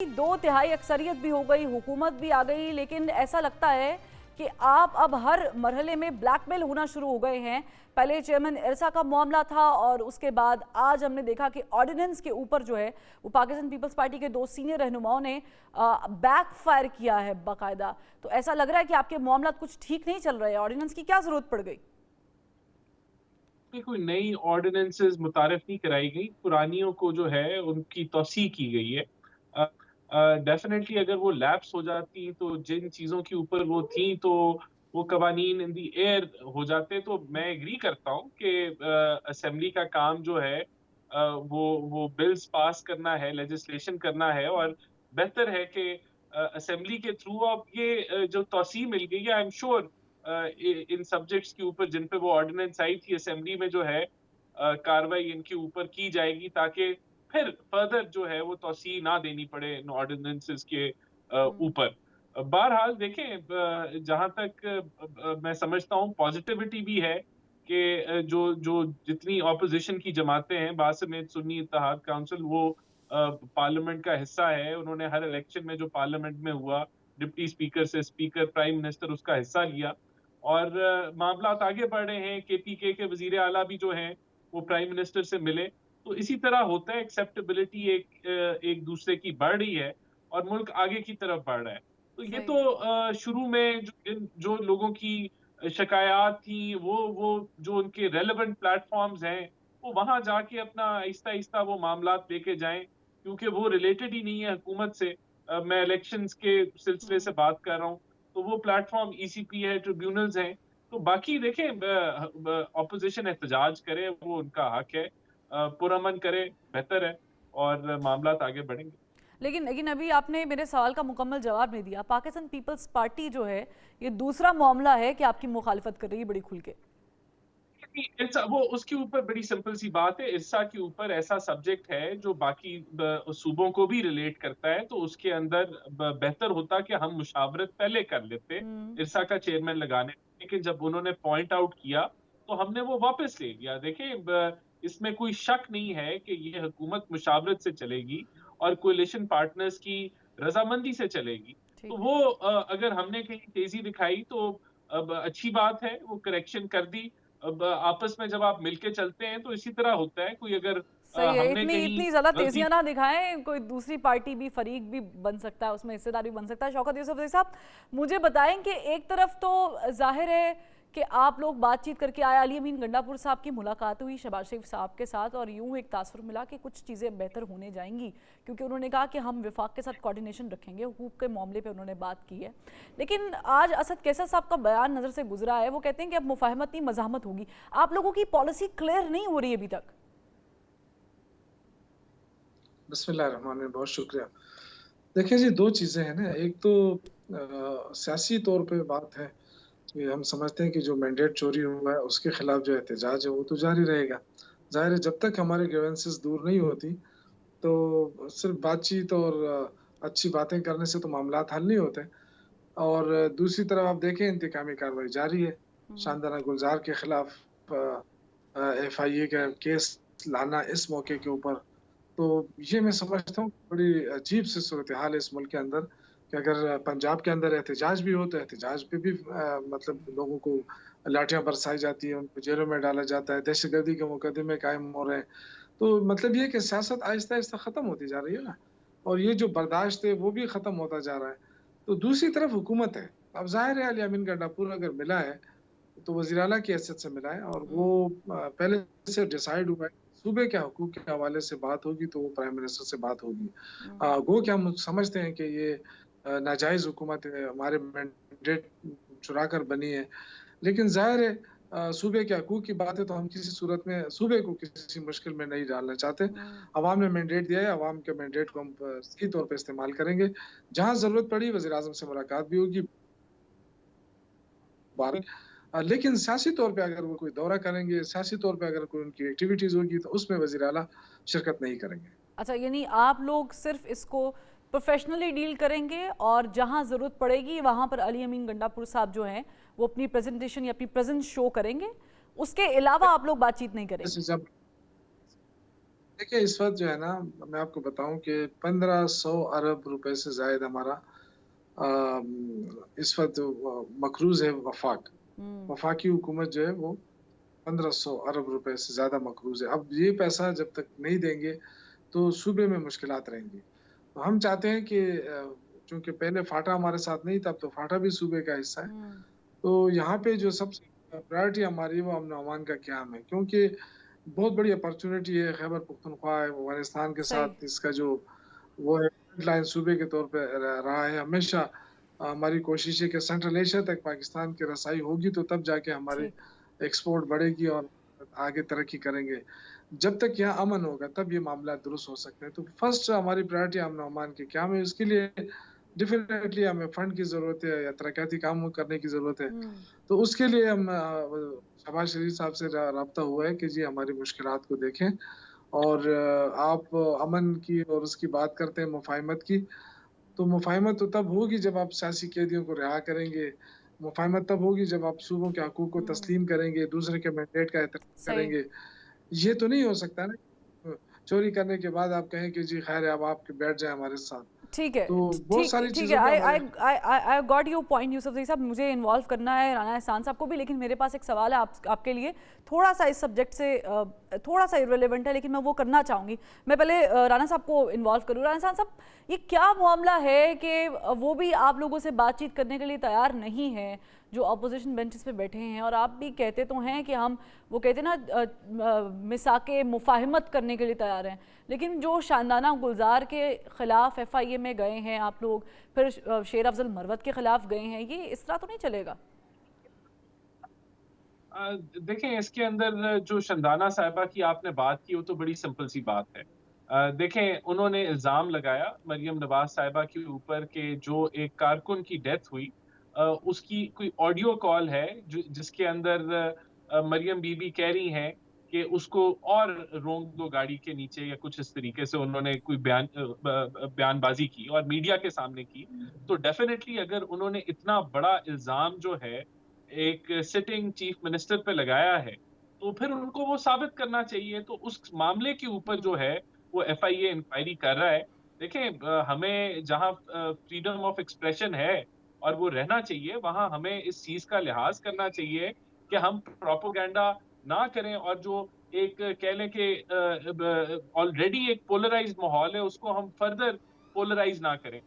दो तिहाई अक्सरियत भी हो गई, हुकूमत भी आ गई, लेकिन ऐसा लगता है कि आप अब हर मरहले में ब्लैकमेल होना शुरू हो गए हैं। पहले चेयरमैन इरसा का मामला था और उसके बाद आज हमने देखा कि ऑर्डिनेंस के ऊपर जो है वो पाकिस्तान पीपल्स पार्टी के दो सीनियर रहनुमाओं ने बैक फायर किया है बाकायदा। तो ऐसा लग रहा है कि आपके मामला कुछ ठीक नहीं चल रहे हैं। ऑर्डिनेंस की क्या जरूरत पड़ गई? कोई नई ऑर्डिनेंसेस मुतारिफ नहीं कराई गई, पुरानियों को जो है उनकी तौसीह की गई है। डेफिनेटली अगर वो लैप्स हो जाती तो जिन चीज़ों के ऊपर वो थी तो वो कवानीन इन दी एयर हो जाते। तो मैं एग्री करता हूँ कि असेंबली का काम जो है वो बिल्स पास करना है, लेजिस्लेशन करना है और बेहतर है कि असेंबली के थ्रू अब ये जो तौसीह मिल गई है। I am sure in subjects के ऊपर जिन पे वो ऑर्डिनेंस आई थी असेंबली में जो है कार्रवाई इनके ऊपर की जाएगी ताकि फिर फर्दर जो है वो तौसीह ना देनी पड़े इन ऑर्डिनेंसेस के ऊपर। बहरहाल देखें, जहां तक मैं समझता हूँ पॉजिटिविटी भी है कि जो जो जितनी ऑपोजिशन की जमातें हैं, बासमेत सुन्नी इत्तेहाद काउंसिल, वो पार्लियामेंट का हिस्सा है। उन्होंने हर इलेक्शन में जो पार्लियामेंट में हुआ, डिप्टी स्पीकर से स्पीकर, प्राइम मिनिस्टर, उसका हिस्सा लिया और मामलात आगे बढ़ रहे हैं। केपीके के वजीर आला भी जो हैं वो प्राइम मिनिस्टर से मिले। तो इसी तरह होता है, एक्सेप्टेबिलिटी एक दूसरे की बढ़ रही है और मुल्क आगे की तरफ बढ़ रहा है। तो ये सही। तो शुरू में जो लोगों की शिकायत थी वो जो उनके रेलेवेंट प्लेटफॉर्म्स हैं वो वहां जाके अपना आहिस्ता आहिस्ता वो मामलात लेके जाएं, क्योंकि वो रिलेटेड ही नहीं है हुकूमत से। मैं इलेक्शंस के सिलसिले से बात कर रहा हूँ, तो वो प्लेटफॉर्म ईसीपी है, ट्रिब्यूनल्स हैं। तो बाकी देखें, ऑपोजिशन एहतजाज करे, वो उनका हक है, पुरअमन करे, बेहतर है और मामलात आगे बढ़ेंगे। लेकिन लेकिन अभी आपने मेरे सवाल का मुकम्मल जवाब नहीं दिया। पाकिस्तान पीपल्स पार्टी जो है ये दूसरा मामला है कि आपकी मुखालिफत कर रही है बड़ी खुल के। वो उसके ऊपर बड़ी सिंपल सी बात है। इरसा के ऊपर ऐसा सब्जेक्ट है जो बाकी सूबों को भी रिलेट करता है, तो उसके अंदर बेहतर होता कि हम मुशावरत पहले कर लेते हम्म। इरसा का चेयरमैन लगाने। लेकिन जब उन्होंने पॉइंट आउट किया तो हमने वो वापस ले लिया। देखिए, इसमें कोई शक नहीं है कि ये हुकूमत मुशावरत से चलेगी और कोalition पार्टनर्स की रजामंदी से चलेगी। तो ठीक है। वो अगर हमने कहीं तेजी दिखाई तो अब अच्छी बात है, वो करेक्शन कर दी। अब आपस में जब आप मिलके चलते हैं तो इसी तरह होता है। कोई अगर सही है। हमने इतनी कहीं इतनी ज्यादा गलती। तेजियां ना दिखाएं। कोई दूसरी पार्टी भी फरीक भी बन सकता है, उसमें हिस्सेदार भी बन सकता है। शौकत यूसुफ साहब, मुझे बताएं कि एक तरफ तो जाहिर है कि आप लोग बातचीत करके आए, अली अमीन गंडापुर साहब की मुलाकात हुई शहबाज शरीफ साहब के साथ और यूं एक तासुर मिला कि कुछ चीज़ें बेहतर होने जाएंगी, क्योंकि उन्होंने कहा कि हम विफाक के साथ कोऑर्डिनेशन रखेंगे। हुकूक के मामले पे उन्होंने बात की है। लेकिन आज असद कैसर साहब का बयान नज़र से गुजरा है। वो कहते हैं कि अब मुफाहमत नहीं, मज़ाहमत होगी। आप लोगों की पॉलिसी क्लियर नहीं हो रही अभी तक। बिस्मिल्लाहिर्रहमानिर्रहीम, बहुत शुक्रिया। देखिए जी, दो चीज़ें हैं ना। एक तो सियासी तौर पे बात है कि हम समझते हैं कि जो मैंडेट चोरी हुआ है उसके खिलाफ जो एहतजाज है वो तो जारी रहेगा। ज़ाहिर है जब तक हमारे ग्रीवेंसेस दूर नहीं होती तो सिर्फ बातचीत और अच्छी बातें करने से तो मामलात हल नहीं होते। और दूसरी तरफ आप देखें इंतकामी कार्रवाई जारी है। हम्म। शानदाना गुलजार के खिलाफ एफआईए का केस लाना इस मौके के ऊपर, तो ये मैं समझता हूँ बड़ी अजीब सी सूरत हाल है इस मुल्क के अंदर कि अगर पंजाब के अंदर एहतजाज भी हो तो एहतजाज पे भी मतलब लोगों को लाठियां बरसाई जाती है, उनको जेलों में डाला जाता है, दहशतगर्दी के मुकदमे कायम हो रहे हैं। तो मतलब ये कि सियासत आहिस्ता आहिस्ता खत्म होती जा रही है ना, और ये जो बर्दाश्त है वो भी खत्म होता जा रहा है। तो दूसरी तरफ हुकूमत है। अब जाहिर है अली अमीन गंडापुर अगर मिला है तो वज़ीर आला की हैसियत से मिला है और वो पहले से डिसाइड हुआ है। सूबे के हकूक़ के हवाले से बात होगी तो वो प्राइम मिनिस्टर से बात होगी। गो कि हम समझते हैं कि ये नाजायज़ हुकूमत है, हमारे मैंडेट चुरा कर बनी है। लेकिन ज़ाहिर है सूबे के हकूक़ की बात है तो हम किसी सूरत में सूबे को किसी मुश्किल में नहीं डालना चाहते। अवाम ने मैंडेट दिया है, अवाम के मैंडेट को हम सही तौर पे इस्तेमाल करेंगे। जहाँ ज़रूरत पड़ी वज़ीर-ए-आज़म से मुलाकात भी होगी। लेकिन सियासी तौर पे अगर वो कोई दौरा करेंगे, सियासी तौर पे अगर कोई उनकी एक्टिविटीज़ होगी तो उसमें वज़ीर आला शिरकत नहीं करेंगे। अच्छा, यानी आप लोग सिर्फ इसको प्रोफेशनली डील करेंगे और जहां ज़रूरत पड़ेगी वहां पर अली अमीन गंडापुर साहब जो हैं वो अपनी प्रेजेंटेशन या अपनी प्रेजेंस शो करेंगे। उसके अलावा आप लोग बातचीत नहीं करेंगे। जैसे जब देखिए, इस वक़्त जो है ना, मैं आपको बताऊँ कि 1500 अरब रुपए से ज़ायद हमारा इस वक़्त मक़रूज़ है वफ़ाक। हम्म। वफ़ाकी हुकूमत जो है वो 1500 अरब रुपए से ज़्यादा मक़रूज़ है। अब ये पैसा जब तक नहीं देंगे, तो सूबे में मुश्किलात रहेंगी। तो हम चाहते हैं कि चूँकि पहले फाटा हमारे साथ नहीं था, अब तो फाटा भी सूबे का हिस्सा है। हम्म। तो यहाँ पे जो सबसे प्रायोरिटी हमारी है वो अमन-अमान का क़याम है, क्योंकि बहुत बड़ी अपॉर्च्युनिटी है खैबर पख्तूनख्वा, अफ़गानिस्तान के सही। साथ इसका जो वो है फ्रंट लाइन सूबे के तौर पे रहा है हमेशा। हमारी कोशिश है कि सेंट्रल एशिया तक पाकिस्तान की रसाई होगी तो तब जाके हमारी ठीक। एक्सपोर्ट बढ़ेगी और आगे तरक्की करेंगे। जब तक यहाँ अमन होगा तब ये मामला दुरुस्त हो सकते हैं। तो फर्स्ट हमारी प्रायोरिटी अमन-अमान की क़याम है, इसके लिए डेफ़िनेटली हमें फंड की ज़रूरत है या तरक्याती काम करने की ज़रूरत है। हम्म। तो उसके लिए हम शहबाज़ शरीफ साहब से राब्ता हुआ है कि जी हमारी मुश्किलात को देखें और आप अमन की और उसकी बात करते हैं मुफ़ाहिमत की, तो मुफ़ाहिमत तो तब होगी जब आप सियासी कैदियों को रिहा करेंगे, मुफ़ाहिमत तब होगी जब आप सूबों के हकूक़ को हम्म। तस्लीम करेंगे, दूसरे के मैंडेट का एहतराम सही। करेंगे। ये तो नहीं हो सकता ना चोरी करने के बाद आप कहें कि जी खैर है अब आप बैठ जाएँ हमारे साथ। ठीक है। तो बहुत ठीक सारी ठीक है। चीज़ों पे आई हमारे I I I got your point Yousafzai साहब। मुझे इन्वॉल्व करना है राना एहसान साहब को भी, लेकिन मेरे पास एक सवाल है आपके लिए, थोड़ा सा इस सब्जेक्ट से थोड़ा सा इररिलेवेंट है, लेकिन मैं वो करना चाहूँगी। मैं पहले राना साहब को इन्वॉल्व करूँ। राना एहसान साहब, ये क्या मामला है कि वो भी आप लोगों से बातचीत करने के लिए तैयार नहीं है, जो अपोजिशन बेंचेस पे बैठे हैं, और आप भी कहते तो हैं कि हम, वो कहते हैं ना, मिसाके मुफाहिमत करने के लिए तैयार हैं, लेकिन जो शानदाना गुलजार के ख़िलाफ़ FIA में गए हैं आप लोग, फिर शेर अफजल मरवत के ख़िलाफ़ गए हैं, ये इस तरह तो नहीं चलेगा? देखें, इसके अंदर जो शंदाना साहिबा की आपने बात की वो तो बड़ी सिंपल सी बात है। देखें, उन्होंने इल्ज़ाम लगाया मरियम नवाज़ साहिबा के ऊपर कि जो एक कारकुन की डेथ हुई, उसकी कोई ऑडियो कॉल है जिसके अंदर मरियम बीबी कह रही हैं कि उसको और रोक दो गाड़ी के नीचे, या कुछ इस तरीके से उन्होंने कोई बयानबाज़ी की और मीडिया के सामने की। तो डेफ़िनेटली अगर उन्होंने इतना बड़ा इल्ज़ाम जो है एक सिटिंग चीफ मिनिस्टर पे लगाया है, तो फिर उनको वो साबित करना चाहिए। तो उस मामले के ऊपर जो है वो FIA इंक्वायरी कर रहा है। देखें, हमें जहाँ फ्रीडम ऑफ एक्सप्रेशन है और वो रहना चाहिए, वहाँ हमें इस चीज़ का लिहाज़ करना चाहिए कि हम प्रोपेगेंडा ना करें, और जो एक कह लें कि ऑलरेडी एक पोलराइज्ड माहौल है, उसको हम फर्दर पोलराइज़ ना करें।